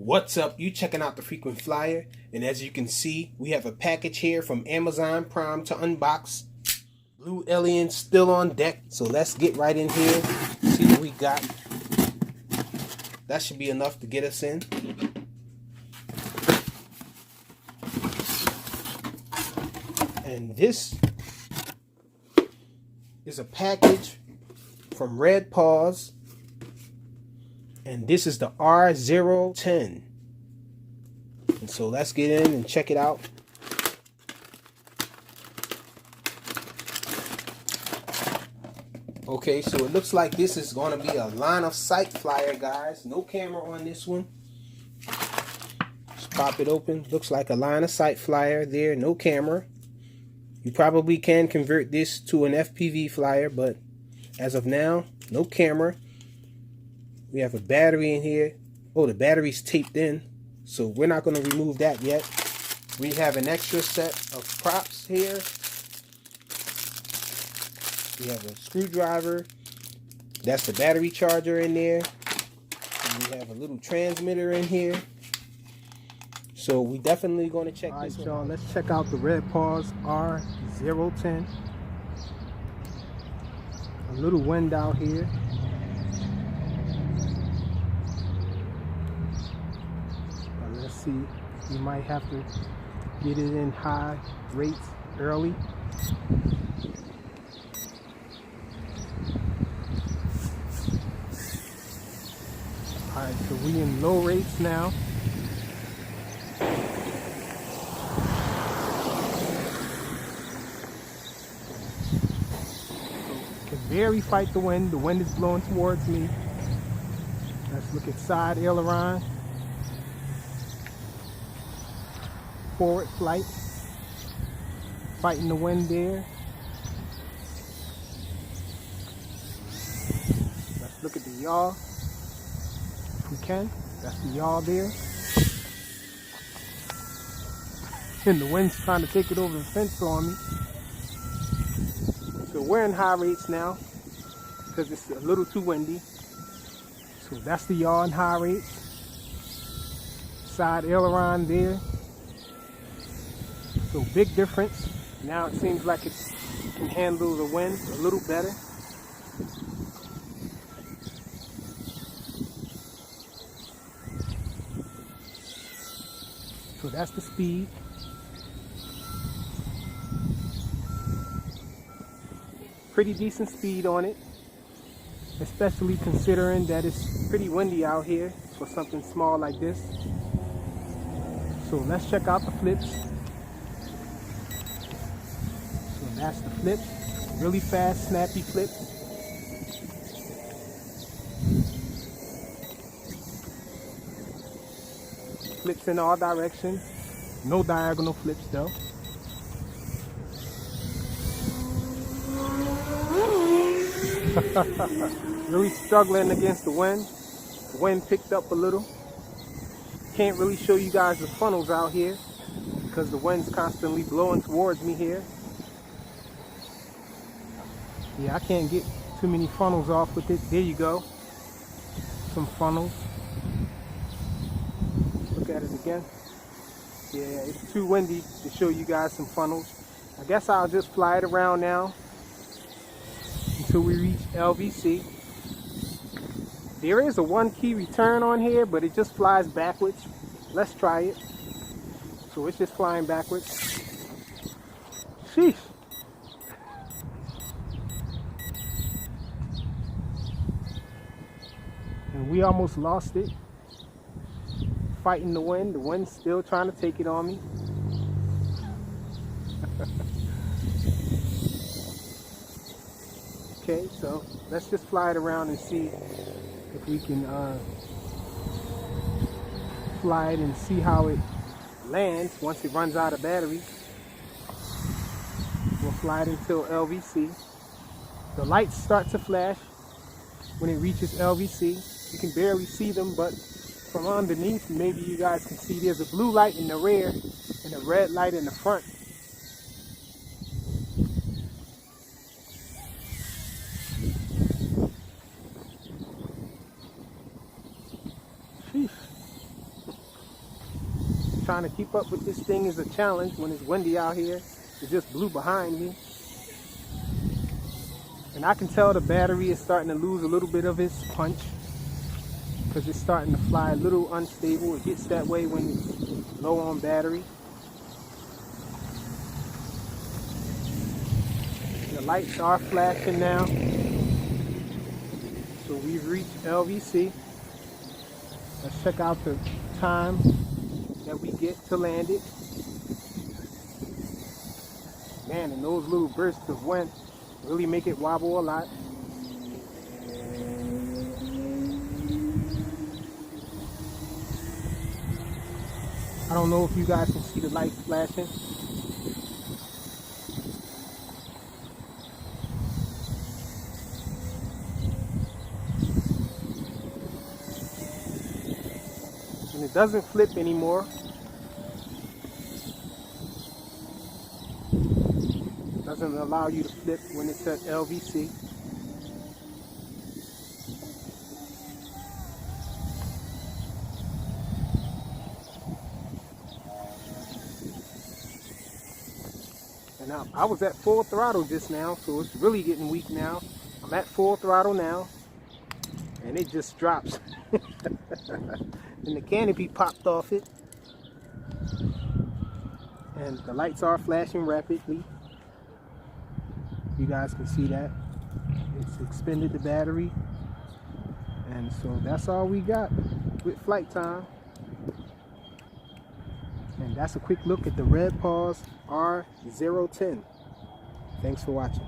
What's up? You checking out the Frequent Flyer, and as you can see, we have a package here from Amazon Prime to unbox. Blue Alien still on deck, so let's get right in here, see what we got. That should be enough to get us in. And this is a package from RedPawz, and this is the R010. And so let's get in and check it out. Okay, so it looks like this is going to be a line of sight flyer, guys. No camera on this one. Just pop it open. Looks like a line of sight flyer there. No camera. You probably can convert this to an FPV flyer, but as of now, no camera. We have a battery in here. Oh, the battery's taped in, so we're not going to remove that yet. We have an extra set of props here. We have a screwdriver. That's the battery charger in there. And we have a little transmitter in here. So we definitely going to check this out. All right, y'all, let's check out the RedPawz R010. A little wind out here. Let's see. You might have to get it in high rates early. Alright, so we in low rates now. Can barely fight the wind. The wind is blowing towards me. Let's look at side aileron. Forward flight. Fighting the wind there. Let's look at the yaw. If we can. That's the yaw there. And the wind's trying to take it over the fence on me. So we're in high rates now because it's a little too windy. So that's the yaw in high rates. Side aileron there. So big difference. Now it seems like it can handle the wind a little better. So that's the speed. Pretty decent speed on it, especially considering that it's pretty windy out here for something small like this. So let's check out the flips. So that's the flips. Really fast, snappy flips. Flips in all directions. No diagonal flips though. Really struggling against the wind. The wind picked up a little. Can't really show you guys the funnels out here because the wind's constantly blowing towards me here. Yeah, I can't get too many funnels off with it. There you go. Some funnels. Look at it again. Yeah, it's too windy to show you guys some funnels. I guess I'll just fly it around now until we reach LVC. There is a 1 key return on here, but it just flies backwards. Let's try it. So it's just flying backwards. Sheesh. And we almost lost it. Fighting the wind. The wind's still trying to take it on me. Okay, so let's just fly it around and see if we can fly it and see how it lands once it runs out of battery. We'll fly it until LVC. The lights start to flash when it reaches LVC. You can barely see them, but from underneath, maybe you guys can see there's a blue light in the rear and a red light in the front. Sheesh. trying to keep up with this thing is a challenge when it's windy out here. It just blew behind me. And I can tell the battery is starting to lose a little bit of its punch because it's starting to fly a little unstable. It gets that way when it's low on battery. The lights are flashing now. So we've reached LVC. Let's check out the time that we get to land it. Man, and those little bursts of wind really make it wobble a lot. I don't know if you guys can see the lights flashing. And it doesn't flip anymore. Doesn't allow you to flip when it's at LVC. And I was at full throttle just now, so it's really getting weak now. I'm at full throttle now, and it just drops. And the canopy popped off it. And the lights are flashing rapidly. You guys can see that. It's expended the battery. And so that's all we got with flight time. And that's a quick look at the RedPawz R010. Thanks for watching.